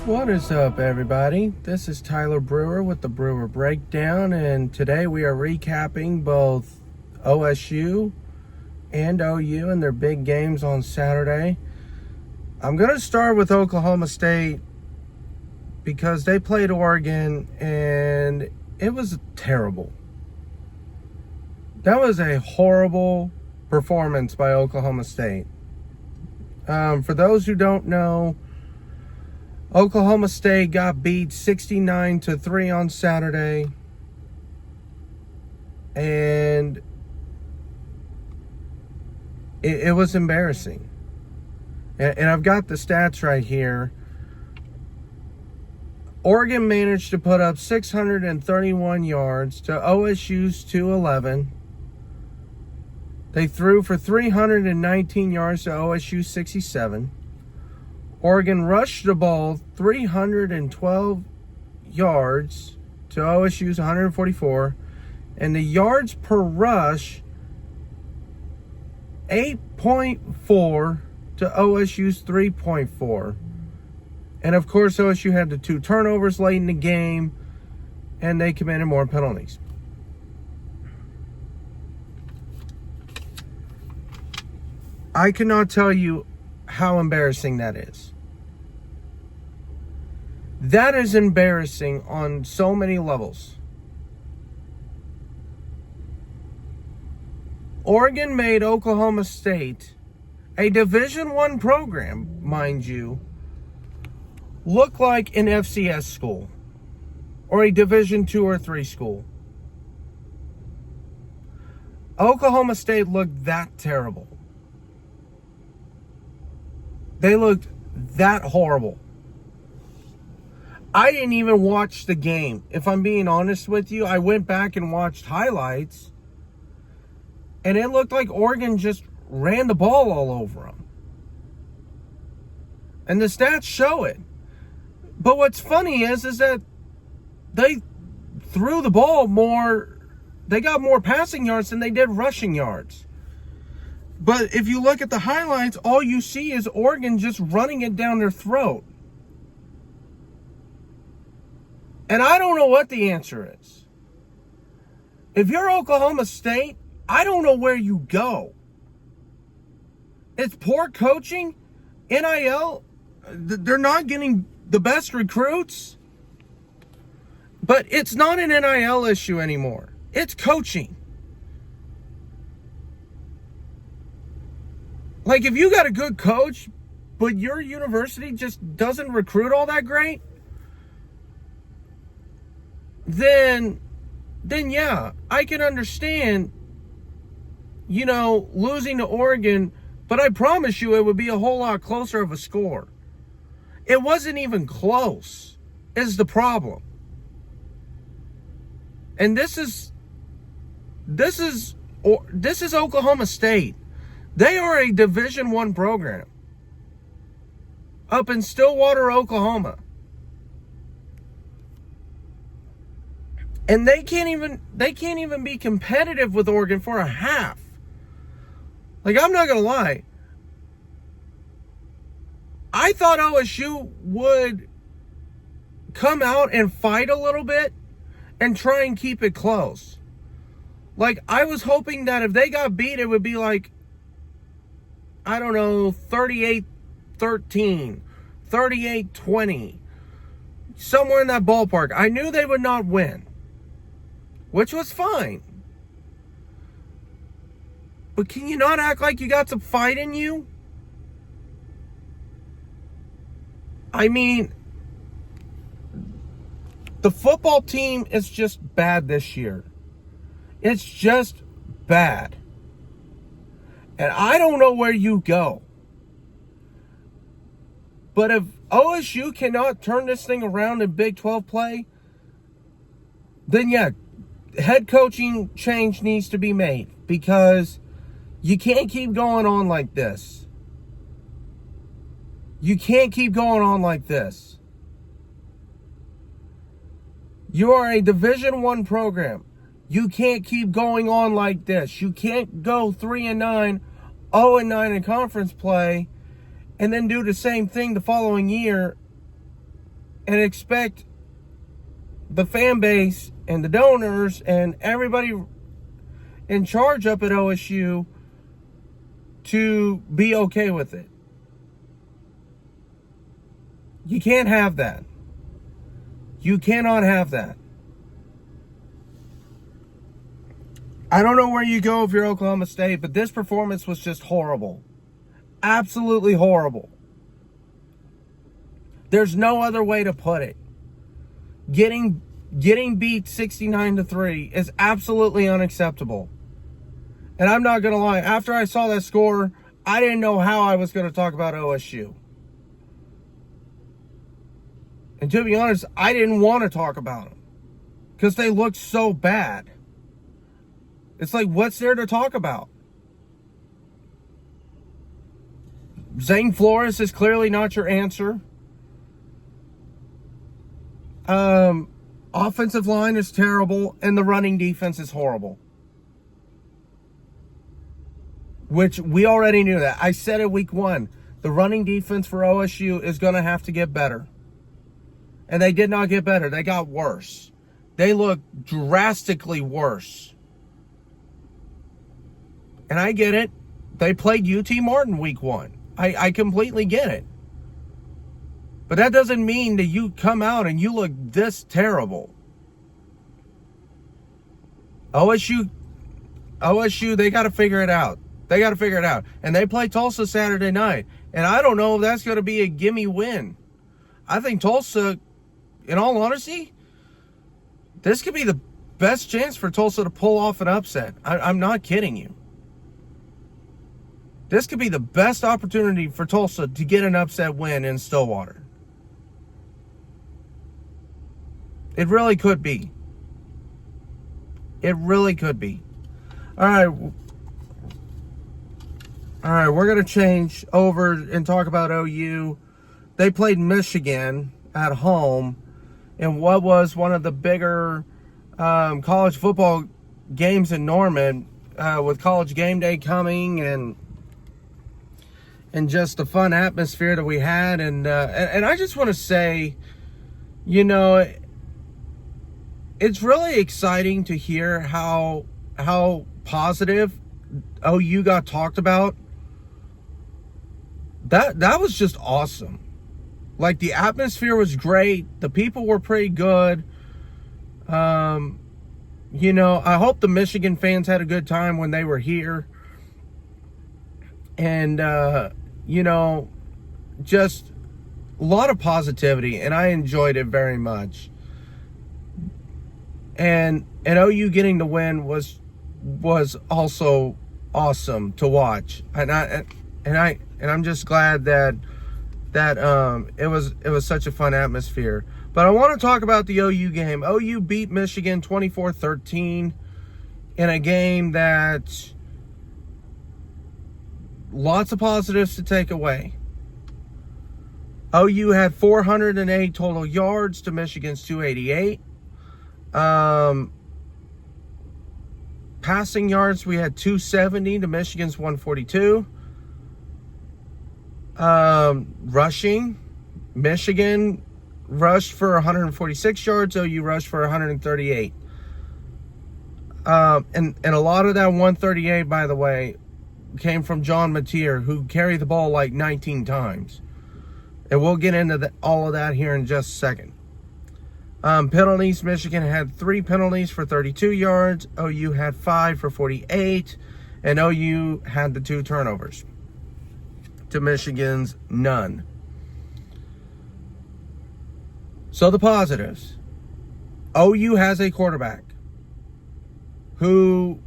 What is up, everybody? This is Tyler Brewer with the Brewer Breakdown, and today we are recapping both OSU and OU and their big games on Saturday. I'm going to start with Oklahoma State because they played Oregon and it was terrible. That was a horrible performance by Oklahoma State. For those who don't know, Oklahoma State got beat 69-3 on Saturday, and it was embarrassing. And I've got the stats right here. Oregon managed to put up 631 yards to OSU's 211. They threw for 319 yards to OSU 67. Oregon rushed the ball 312 yards to OSU's 144. And the yards per rush, 8.4 to OSU's 3.4. And of course, OSU had the 2 turnovers late in the game, and they committed more penalties. I cannot tell you how embarrassing that is. That is embarrassing on so many levels. Oregon made Oklahoma State, a Division I program, mind you, look like an FCS school or a Division II or III school. Oklahoma State looked that terrible. They looked that horrible. I didn't even watch the game. If I'm being honest with you, I went back and watched highlights, and it looked like Oregon just ran the ball all over them. And the stats show it. But what's funny is that they threw the ball more, they got more passing yards than they did rushing yards. But if you look at the highlights, all you see is Oregon just running it down their throat. And I don't know what the answer is. If you're Oklahoma State, I don't know where you go. It's poor coaching, NIL, they're not getting the best recruits. But it's not an NIL issue anymore. It's coaching. Like, if you got a good coach, but your university just doesn't recruit all that great, then yeah, I can understand, losing to Oregon, but I promise you it would be a whole lot closer of a score. It wasn't even close, is the problem. And this is Oklahoma State. They are a Division I program up in Stillwater, Oklahoma. And they can't even be competitive with Oregon for a half. Like, I'm not going to lie. I thought OSU would come out and fight a little bit and try and keep it close. Like, I was hoping that if they got beat, it would be like, I don't know, 38-13, 38-20, somewhere in that ballpark. I knew they would not win, which was fine. But can you not act like you got some fight in you? I mean, the football team is just bad this year. It's just bad. And I don't know where you go. But if OSU cannot turn this thing around in Big 12 play, then yeah, head coaching change needs to be made, because you can't keep going on like this. You can't keep going on like this. You are a Division I program. You can't keep going on like this. You can't go 3-9, 0-9 in conference play, and then do the same thing the following year and expect the fan base and the donors and everybody in charge up at OSU to be okay with it. You can't have that. You cannot have that. I don't know where you go if you're Oklahoma State, but this performance was just horrible. Absolutely horrible. There's no other way to put it. Getting beat 69-3 is absolutely unacceptable. And I'm not going to lie, after I saw that score, I didn't know how I was going to talk about OSU. And to be honest, I didn't want to talk about them because they looked so bad. It's like, what's there to talk about? Zane Flores is clearly not your answer. Offensive line is terrible, and the running defense is horrible. Which we already knew that. I said it week 1. The running defense for OSU is going to have to get better. And they did not get better. They got worse. They look drastically worse. And I get it. They played UT Martin week 1. I completely get it. But that doesn't mean that you come out and you look this terrible. OSU, they got to figure it out. They got to figure it out. And they play Tulsa Saturday night. And I don't know if that's going to be a gimme win. I think Tulsa, in all honesty, this could be the best chance for Tulsa to pull off an upset. I'm not kidding you. This could be the best opportunity for Tulsa to get an upset win in Stillwater. It really could be. It really could be. All right, we're going to change over and talk about OU. They played Michigan at home in what was one of the bigger college football games in Norman, with College Game Day coming and just the fun atmosphere that we had. And I just want to say, you know, it's really exciting to hear how positive OU got talked about. That was just awesome. Like, the atmosphere was great. The people were pretty good. You know, I hope the Michigan fans had a good time when they were here. And, you know, just a lot of positivity, and I enjoyed it very much. And OU getting the win was also awesome to watch. And I'm just glad that it was such a fun atmosphere. But I want to talk about the OU game. OU beat Michigan 24-13 in a game that lots of positives to take away. OU had 408 total yards to Michigan's 288. Passing yards, we had 270 to Michigan's 142. Rushing, Michigan rushed for 146 yards. OU rushed for 138. And a lot of that 138, by the way, came from John Mateer, who carried the ball like 19 times. And we'll get into all of that here in just a second. Penalties, Michigan had 3 penalties for 32 yards. OU had 5 for 48. And OU had the 2 turnovers to Michigan's none. So the positives. OU has a quarterback who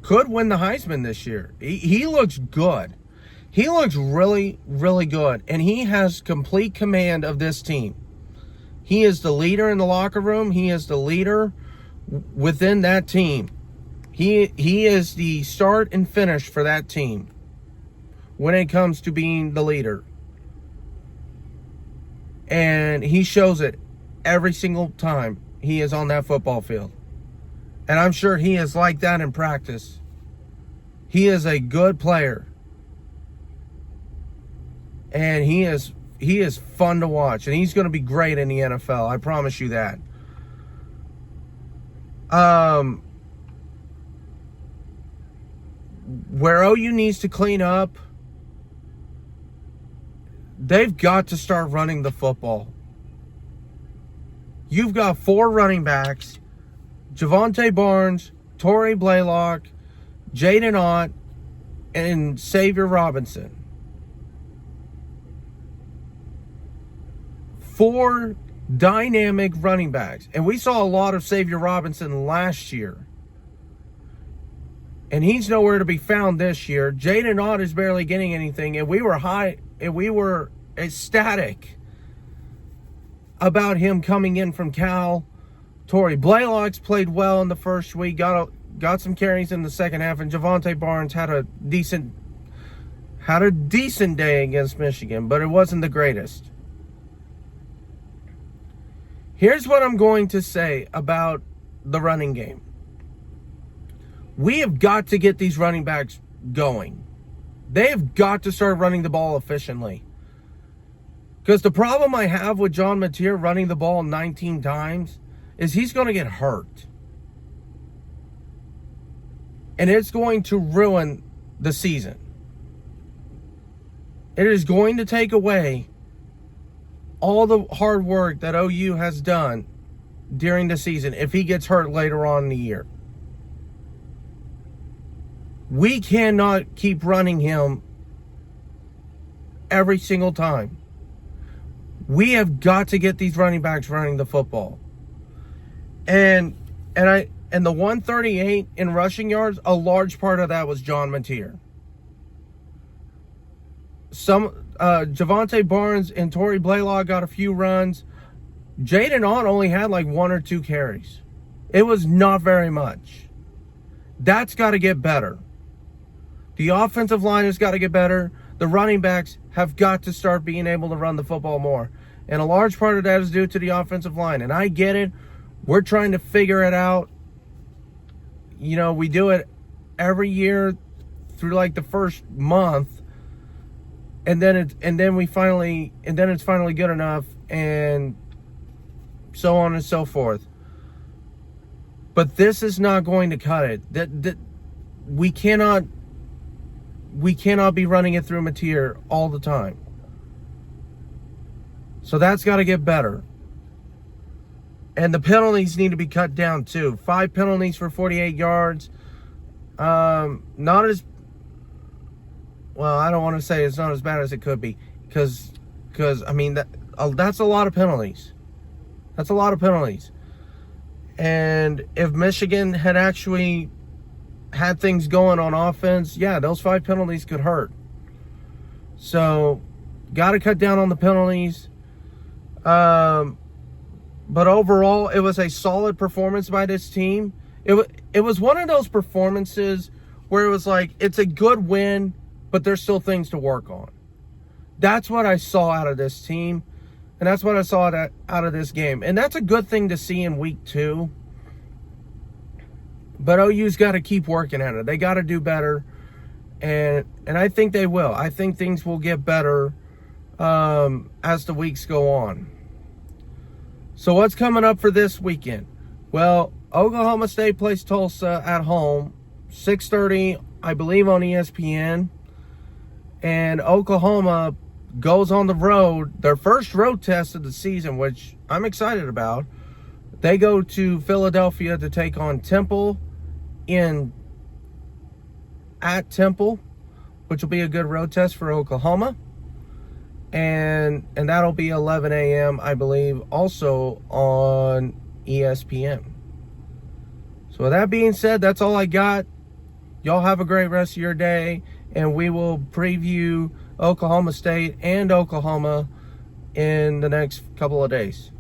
could win the Heisman this year. He looks good. He looks really, really good. And he has complete command of this team. He is the leader in the locker room. He is the leader within that team. He is the start and finish for that team when it comes to being the leader. And he shows it every single time he is on that football field. And I'm sure he is like that in practice. He is a good player. And he is fun to watch, and he's going to be great in the NFL. I promise you that. Where OU needs to clean up, they've got to start running the football. You've got 4 running backs: Javonte Barnes, Torrey Blaylock, Jaden Ott, and Xavier Robinson. 4 dynamic running backs. And we saw a lot of Xavier Robinson last year. And he's nowhere to be found this year. Jaden Ott is barely getting anything. And we were ecstatic about him coming in from Cal. Torrey Blaylock's played well in the first week. Got some carries in the second half. And Javonte Barnes had a decent day against Michigan. But it wasn't the greatest. Here's what I'm going to say about the running game. We have got to get these running backs going. They have got to start running the ball efficiently. Because the problem I have with John Mateer running the ball 19 times is he's going to get hurt. And it's going to ruin the season. It is going to take away all the hard work that OU has done during the season if he gets hurt later on in the year. We cannot keep running him every single time. We have got to get these running backs running the football. And the 138 in rushing yards, a large part of that was John Mateer. Javonte Barnes and Torrey Blaylock got a few runs. Jaden Ott only had like 1 or 2 carries. It was not very much. That's got to get better. The offensive line has got to get better. The running backs have got to start being able to run the football more. And a large part of that is due to the offensive line. And I get it. We're trying to figure it out. You know, we do it every year through like the first month. And then it's finally good enough, and so on and so forth. But this is not going to cut it. That we cannot be running it through Mateer all the time. So that's got to get better. And the penalties need to be cut down too. 5 penalties for 48 yards. Not as well, I don't want to say it's not as bad as it could be, because I mean that's a lot of penalties. That's a lot of penalties. And if Michigan had actually had things going on offense, yeah, those 5 penalties could hurt. So, got to cut down on the penalties. But overall, it was a solid performance by this team. It was one of those performances where it was like, it's a good win, but there's still things to work on. That's what I saw out of this team. And that's what I saw out of this game. And that's a good thing to see in week 2. But OU's got to keep working at it. They got to do better. And I think they will. I think things will get better as the weeks go on. So what's coming up for this weekend? Well, Oklahoma State plays Tulsa at home. 6:30, I believe, on ESPN. And Oklahoma goes on the road, their first road test of the season, which I'm excited about. They go to Philadelphia to take on Temple at Temple, which will be a good road test for Oklahoma. And that'll be 11 a.m., I believe, also on ESPN. So with that being said, that's all I got. Y'all have a great rest of your day, and we will preview Oklahoma State and Oklahoma in the next couple of days.